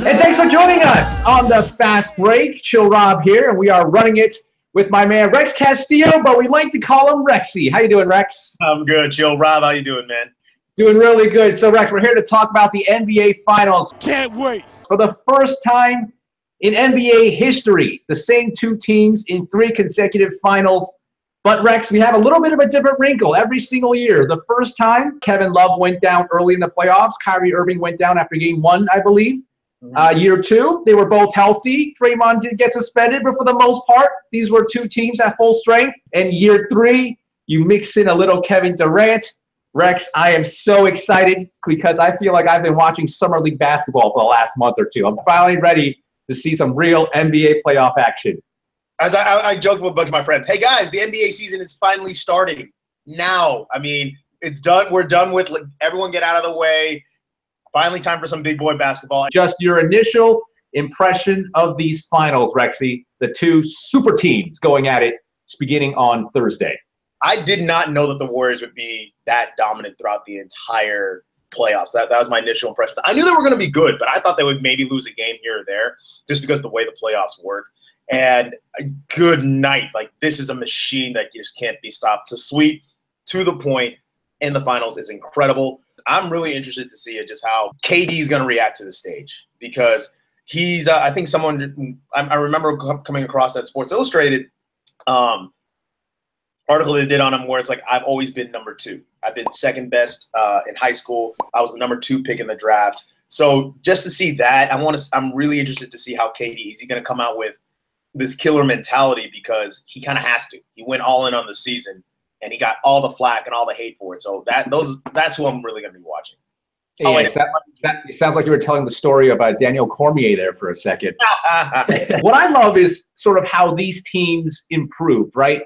And thanks for joining us on the Fast Break. Chill Rob here, and we are running it with my man Rex Castillo, but we like to call him Rexy. How you doing, Rex? I'm good, Chill Rob. How you doing, man? Doing really good. So, Rex, we're here to talk about the NBA Finals. Can't wait. For the first time in NBA history, the same two teams in 3 consecutive finals. But, Rex, we have a little bit of a different wrinkle every single year. The first time, Kevin Love went down early in the playoffs. Kyrie Irving went down after game 1, I believe. Year 2, they were both healthy. Draymond did get suspended, but for the most part, these were 2 teams at full strength. And year 3, you mix in a little Kevin Durant. Rex, I am so excited because I feel like I've been watching Summer League basketball for the last month or 2. I'm finally ready to see some real NBA playoff action. As I joked with a bunch of my friends, hey, guys, the NBA season is finally starting now. I mean, it's done. We're done with everyone get out of the way. Finally time for some big boy basketball. Just your initial impression of these finals, Rexy, the 2 super teams going at it beginning on Thursday. I did not know that the Warriors would be that dominant throughout the entire playoffs. That was my initial impression. I knew they were going to be good, but I thought they would maybe lose a game here or there just because of the way the playoffs work. And a good night. Like, this is a machine that just can't be stopped. To sweep, to the point, in the finals is incredible. I'm really interested to see just how KD is going to react to the stage because he's, I think someone, I remember coming across that Sports Illustrated article they did on him where it's like, I've always been number 2. I've been second best in high school. I was the number 2 pick in the draft. So just to see that, I'm really interested to see how KD, is he going to come out with this killer mentality because he kind of has to. He went all in on the season, and he got all the flack and all the hate for it. So that's who I'm really going to be watching. Yeah, it sounds like you were telling the story about Daniel Cormier there for a second. What I love is sort of how these teams improved, right?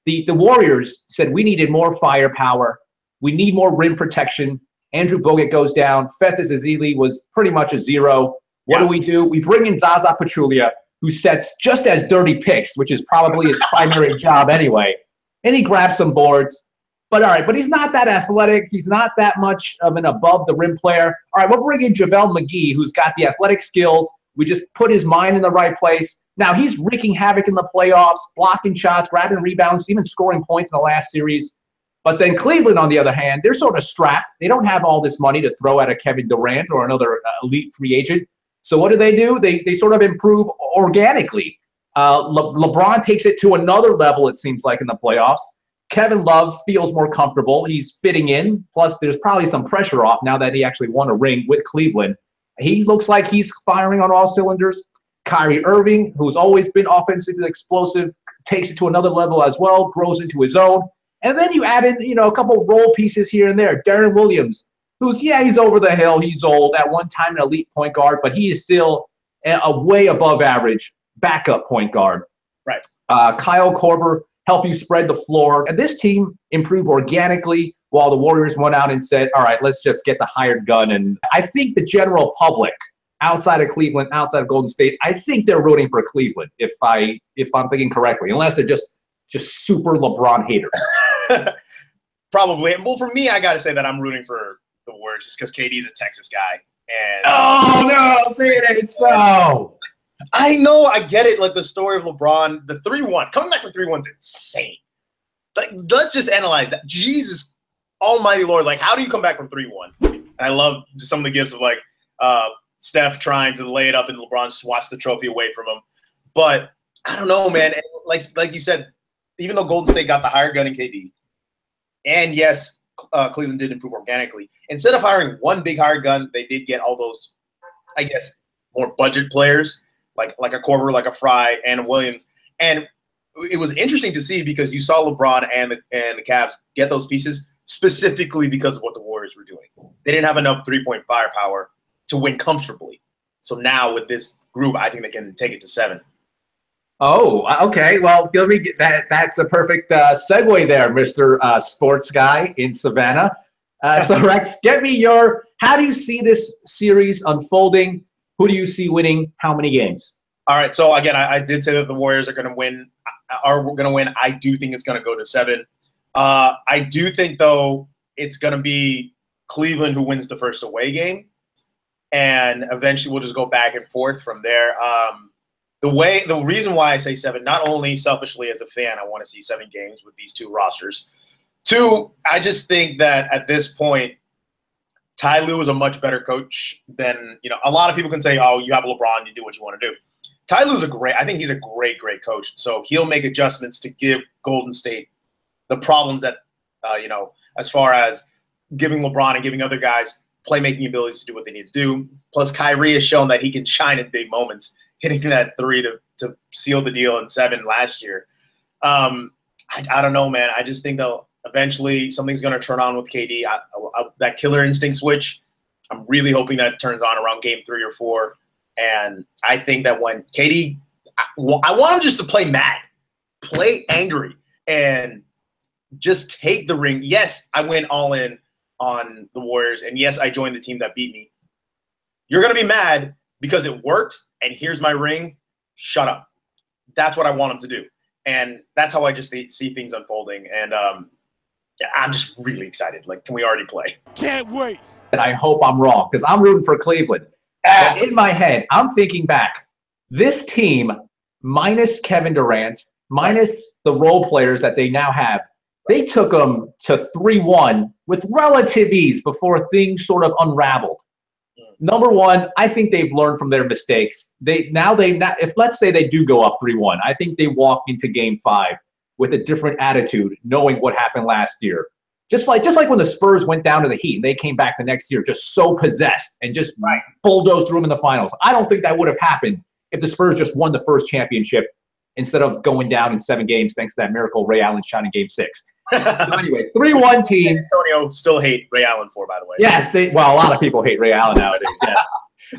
The Warriors said we needed more firepower. We need more rim protection. Andrew Bogut goes down. Festus Ezeli was pretty much a 0. What do? We bring in Zaza Pachulia, who sets just as dirty picks, which is probably his primary job anyway. And he grabs some boards. But all right, but he's not that athletic. He's not that much of an above-the-rim player. All right, we'll bring in JaVale McGee, who's got the athletic skills. We just put his mind in the right place. Now he's wreaking havoc in the playoffs, blocking shots, grabbing rebounds, even scoring points in the last series. But then Cleveland, on the other hand, they're sort of strapped. They don't have all this money to throw at a Kevin Durant or another elite free agent. So what do? They sort of improve organically. LeBron takes it to another level, it seems like, in the playoffs. Kevin Love feels more comfortable. He's fitting in. Plus, there's probably some pressure off now that he actually won a ring with Cleveland. He looks like he's firing on all cylinders. Kyrie Irving, who's always been offensively explosive, takes it to another level as well, grows into his own. And then you add in, a couple role pieces here and there. Darren Williams, who's, he's over the hill. He's old. At one time an elite point guard, but he is still a way above average backup point guard. Right. Kyle Korver help you spread the floor. And this team improved organically while the Warriors went out and said, all right, let's just get the hired gun. And I think the general public outside of Cleveland, outside of Golden State, I think they're rooting for Cleveland, if I'm thinking correctly, unless they're just super LeBron haters. Probably. Well, for me, I got to say that I'm rooting for the Warriors just because KD's a Texas guy. And oh, no, say it ain't so. I know, I get it. Like the story of LeBron, the 3-1, coming back from 3-1 is insane. Like, let's just analyze that. Jesus almighty Lord, like, how do you come back from 3-1? And I love some of the gifts of, like, Steph trying to lay it up and LeBron swats the trophy away from him. But I don't know, man. And like you said, even though Golden State got the higher gun in KD, and yes, Cleveland did improve organically, instead of hiring one big hired gun, they did get all those, I guess, more budget players, like a Korver, like a Fry, and a Williams. And it was interesting to see because you saw LeBron and the Cavs get those pieces specifically because of what the Warriors were doing. They didn't have enough three-point firepower to win comfortably. So now with this group, I think they can take it to 7. Oh, okay. Well, let me get that. That's a perfect segue there, Mr. Sports Guy in Savannah. So, Rex, get me how do you see this series unfolding? Who do you see winning how many games? All right. So, again, I did say that the Warriors are going to win. I do think it's going to go to 7. I do think, though, it's going to be Cleveland who wins the first away game. and eventually we'll just go back and forth from there. The reason why I say 7, not only selfishly as a fan, I want to see 7 games with these 2 rosters. 2, I just think that at this point, Ty Lue is a much better coach than, a lot of people can say, oh, you have LeBron, you do what you want to do. Ty Lue's I think he's a great, great coach. So he'll make adjustments to give Golden State the problems that, as far as giving LeBron and giving other guys playmaking abilities to do what they need to do. Plus, Kyrie has shown that he can shine in big moments, hitting that 3 to seal the deal in 7 last year. I don't know, man. I just think that eventually something's going to turn on with KD. That killer instinct switch, I'm really hoping that turns on around game 3 or 4. And I think that when KD, I want him just to play mad, play angry, and just take the ring. Yes, I went all in on the Warriors, and yes, I joined the team that beat me. You're going to be mad because it worked, and here's my ring. Shut up. That's what I want him to do. And that's how I just see things unfolding. And I'm just really excited. Like, can we already play? Can't wait. And I hope I'm wrong because I'm rooting for Cleveland. And in my head, I'm thinking back. This team, minus Kevin Durant, minus the role players that they now have, they took them to 3-1 with relative ease before things sort of unraveled. Number one, I think they've learned from their mistakes. If let's say they do go up 3-1, I think they walk into Game 5 with a different attitude, knowing what happened last year. Just like when the Spurs went down to the Heat and they came back the next year just so possessed and just bulldozed through them in the finals. I don't think that would have happened if the Spurs just won the first championship instead of going down in 7 games thanks to that miracle Ray Allen shot in Game 6. So anyway, 3-1 team. Antonio still hate Ray Allen for, by the way. Yes, a lot of people hate Ray Allen nowadays, yes.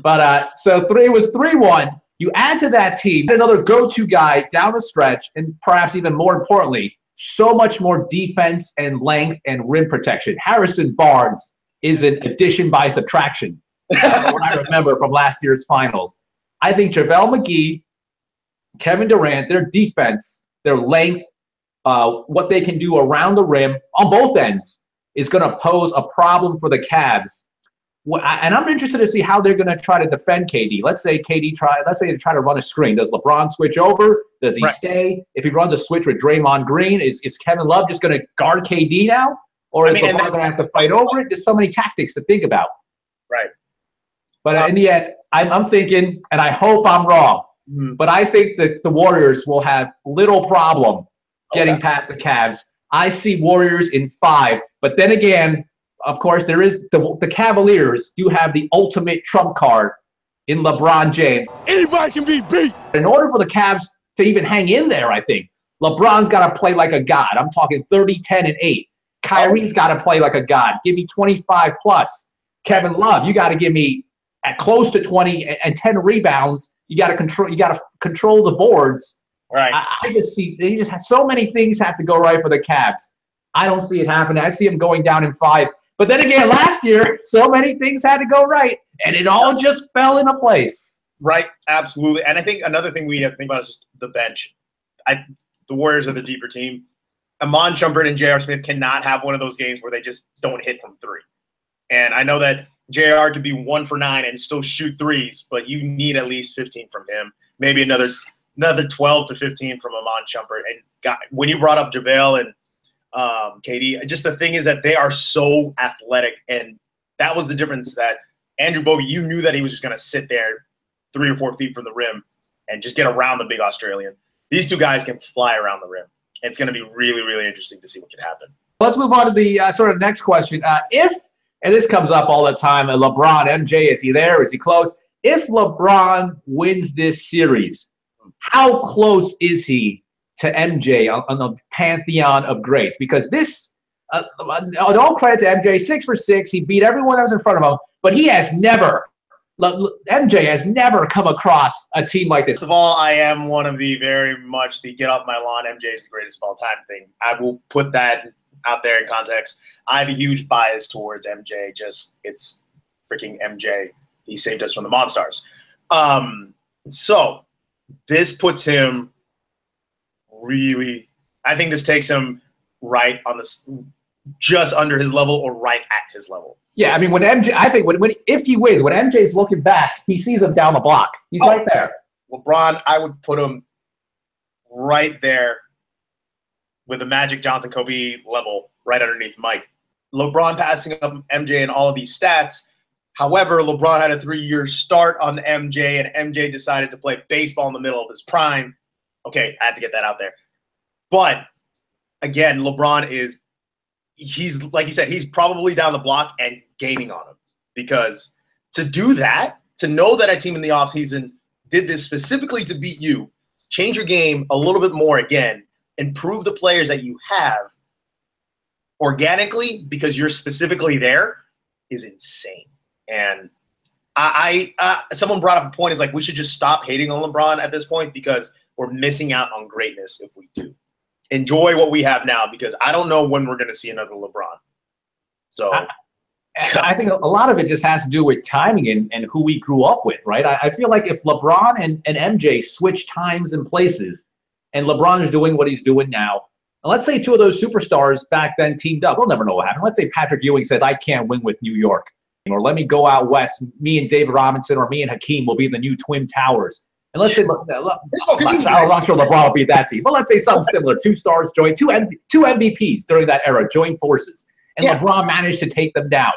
But so it was 3-1. You add to that team another go-to guy down the stretch, and perhaps even more importantly, so much more defense and length and rim protection. Harrison Barnes is an addition by subtraction. What I remember from last year's finals. I think JaVale McGee, Kevin Durant, their defense, their length, what they can do around the rim on both ends is going to pose a problem for the Cavs. And I'm interested to see how they're going to try to defend KD. Let's say they try to run a screen. Does LeBron switch over? Does he stay? If he runs a switch with Draymond Green, is Kevin Love just going to guard KD now? Or is LeBron going to have to fight over it? There's so many tactics to think about. Right. But in the end, I'm thinking, and I hope I'm wrong, but I think that the Warriors will have little problem getting past the Cavs. I see Warriors in 5. But then again, of course, there is the Cavaliers do have the ultimate trump card in LeBron James. Anybody can be beat. In order for the Cavs to even hang in there, I think LeBron's got to play like a god. I'm talking 30, 10, and 8. Kyrie's got to play like a god. Give me 25 plus. Kevin Love, you got to give me at close to 20 and 10 rebounds. You got to control the boards. Right. I just see they just have so many things have to go right for the Cavs. I don't see it happening. I see them going down in 5. But then again, last year, so many things had to go right, and it all just fell into place. Right, absolutely. And I think another thing we have to think about is just the bench. The Warriors are the deeper team. Iman Shumpert and J.R. Smith cannot have one of those games where they just don't hit from 3. And I know that J.R. could be 1 for 9 and still shoot threes, but you need at least 15 from him. Maybe another 12 to 15 from Iman Shumpert. And when you brought up JaVale and KD, just the thing is that they are so athletic, and that was the difference. That Andrew Bogut, you knew that he was just going to sit there 3 or 4 feet from the rim and just get around the big Australian. These 2 guys can fly around the rim. It's going to be really, really interesting to see what can happen. Let's move on to the sort of next question. And this comes up all the time, LeBron, MJ, is he there? Is he close? If LeBron wins this series, how close is he to MJ on the pantheon of greats? Because this, all credit to MJ, 6 for 6. He beat everyone that was in front of him, but MJ has never come across a team like this. First of all, I am one of the very much the get off my lawn, MJ is the greatest of all time thing. I will put that out there in context. I have a huge bias towards MJ. It's freaking MJ. He saved us from the Monstars. So this puts him really, I think this takes him right on just under his level or right at his level. Yeah, I mean, when MJ, I think if he wins, when MJ's looking back, he sees him down the block. He's right there. LeBron, I would put him right there with the Magic, Johnson, Kobe level, right underneath Mike. LeBron passing up MJ in all of these stats. However, LeBron had a 3-year start on MJ, and MJ decided to play baseball in the middle of his prime. Okay, I had to get that out there. But again, LeBron he's like you said, he's probably down the block and gaining on him, because to do that, to know that a team in the offseason did this specifically to beat you, change your game a little bit more again, improve the players that you have organically because you're specifically there, is insane. And someone brought up a point, is like we should just stop hating on LeBron at this point because we're missing out on greatness if we do. Enjoy what we have now, because I don't know when we're going to see another LeBron. So I think a lot of it just has to do with timing and who we grew up with, right? I feel like if LeBron and MJ switch times and places, and LeBron is doing what he's doing now, and let's say two of those superstars back then teamed up, we'll never know what happened. Let's say Patrick Ewing says, I can't win with New York, or let me go out west, me and David Robinson or me and Hakeem will be the new Twin Towers. And let's say, I'm not sure LeBron will be that team, but let's say something similar. Two stars joined, two MVPs during that era, joined forces, and LeBron managed to take them down.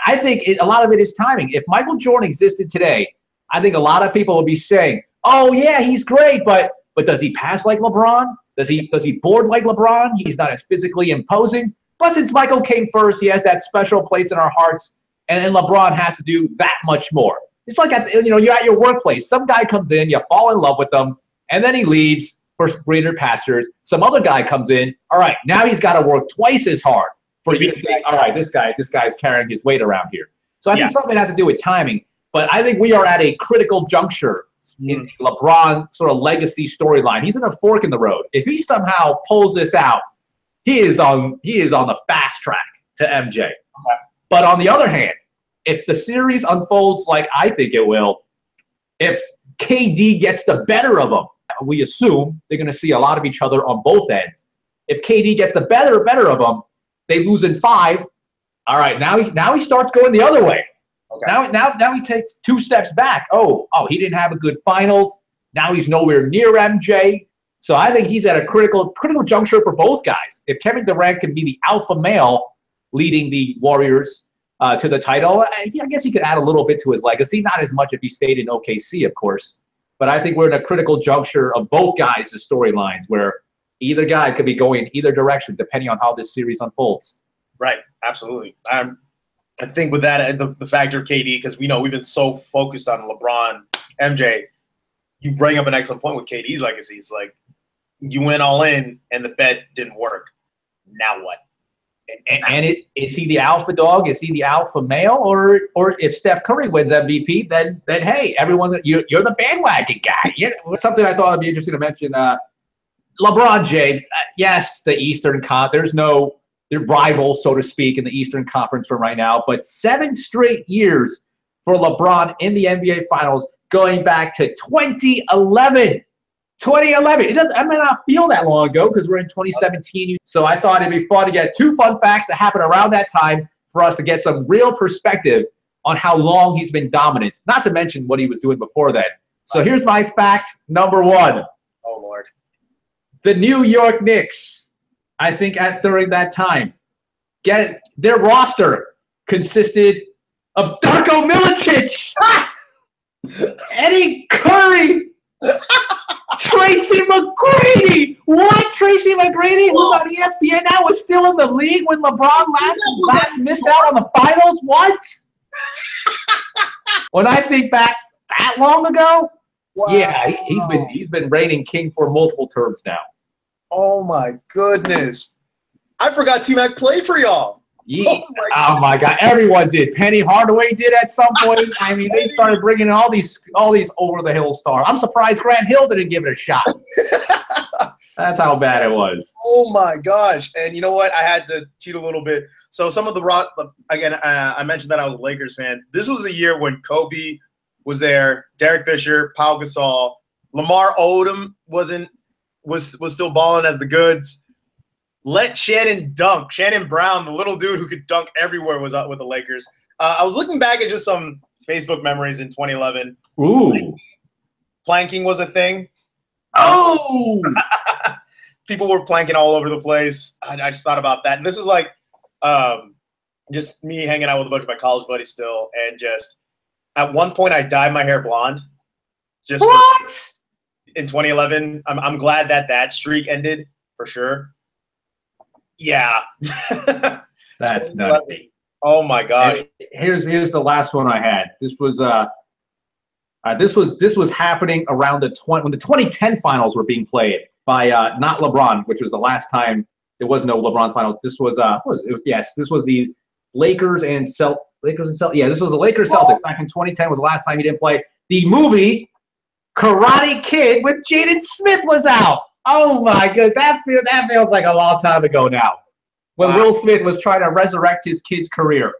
I think a lot of it is timing. If Michael Jordan existed today, I think a lot of people would be saying, oh, yeah, he's great, but does he pass like LeBron? Does he board like LeBron? He's not as physically imposing. But since Michael came first, he has that special place in our hearts, and LeBron has to do that much more. It's like you're at your workplace. Some guy comes in, you fall in love with them, and then he leaves for greener pastures. Some other guy comes in. All right, now he's got to work twice as hard for you to think, all right, this guy's carrying his weight around here. So I think something has to do with timing. But I think we are at a critical juncture in LeBron sort of legacy storyline. He's in a fork in the road. If he somehow pulls this out, he is on the fast track to MJ. Okay. But on the other hand, if the series unfolds like I think it will, if KD gets the better of them, we assume they're going to see a lot of each other on both ends. If KD gets the better of them, they lose in 5. All right, now he starts going the other way. Okay. Now he takes 2 steps back. Oh, he didn't have a good finals. Now he's nowhere near MJ. So I think he's at a critical juncture for both guys. If Kevin Durant can be the alpha male leading the Warriors to the title, I guess he could add a little bit to his legacy. Not as much if he stayed in OKC, of course. But I think we're in a critical juncture of both guys' storylines where either guy could be going either direction depending on how this series unfolds. Right, absolutely. I think with that, the factor of KD, because we've been so focused on LeBron, MJ, you bring up an excellent point with KD's legacy. It's like you went all in and the bet didn't work. Now what? And is he the alpha dog? Is he the alpha male? Or if Steph Curry wins MVP, then hey, you're the bandwagon guy. Something I thought would be interesting to mention. LeBron James, yes, the Eastern Conference. They're rivals, so to speak, in the Eastern Conference from right now. But 7 straight years for LeBron in the NBA Finals, going back to 2011. 2011. I may not feel that long ago because we're in 2017. So I thought it'd be fun to get 2 fun facts that happened around that time for us to get some real perspective on how long he's been dominant, not to mention what he was doing before that. So here's my fact number 1. Oh, Lord. The New York Knicks, I think during that time, their roster consisted of Darko Milicic, Eddie Curry, Tracy McGrady. What? Tracy McGrady, who's on ESPN now, was still in the league when LeBron last missed out on the finals? What? When I think back that long ago, wow. Yeah, he's been reigning king for multiple terms now. Oh my goodness. I forgot T-Mac played for y'all. Yeah. Oh my God, everyone did. Penny Hardaway did at some point. I mean, they started bringing in all these over the hill stars. I'm surprised Grant Hill didn't give it a shot. That's how bad it was. Oh my gosh! And you know what? I had to cheat a little bit. So some of I mentioned that I was a Lakers fan. This was the year when Kobe was there, Derek Fisher, Pau Gasol, Lamar Odom was still balling as the goods. let Shannon dunk. Shannon Brown, the little dude who could dunk everywhere, was up with the Lakers. I was looking back at just some Facebook memories in 2011. Ooh. Planking was a thing. Oh! People were planking all over the place. I just thought about that. And this was like just me hanging out with a bunch of my college buddies still. And just at one point, I dyed my hair blonde. Just What? In 2011. I'm glad that streak ended for sure. Yeah. That's nutty. Oh my gosh. Here's the last one I had. This was happening around when the 2010 finals were being played by not LeBron, which was the last time there was no LeBron finals. This was this was the Lakers and Celtics. Yeah, this was the Lakers Celtics back in 2010 was the last time he didn't play. The movie Karate Kid with Jaden Smith was out. Oh my god, that feels like a long time ago now. When Will Smith was trying to resurrect his kid's career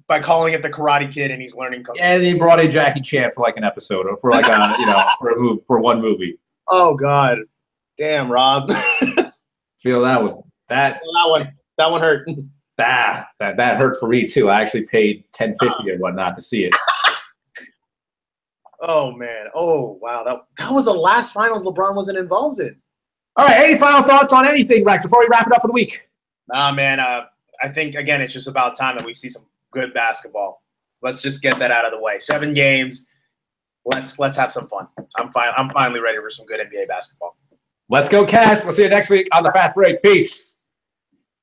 by calling it the Karate Kid, and he's learning kung fu. And he brought in Jackie Chan for like an episode, or for like for one movie. Oh God, damn, Rob. Feel that was that. That one hurt. That hurt for me too. I actually paid $10.50 and whatnot to see it. Oh man. Oh wow. That was the last finals LeBron wasn't involved in. All right. Any final thoughts on anything, Rex, before we wrap it up for the week? Nah, man. I think again, it's just about time that we see some good basketball. Let's just get that out of the way. 7 games. Let's have some fun. I'm finally ready for some good NBA basketball. Let's go, Cash. We'll see you next week on the Fast Break. Peace.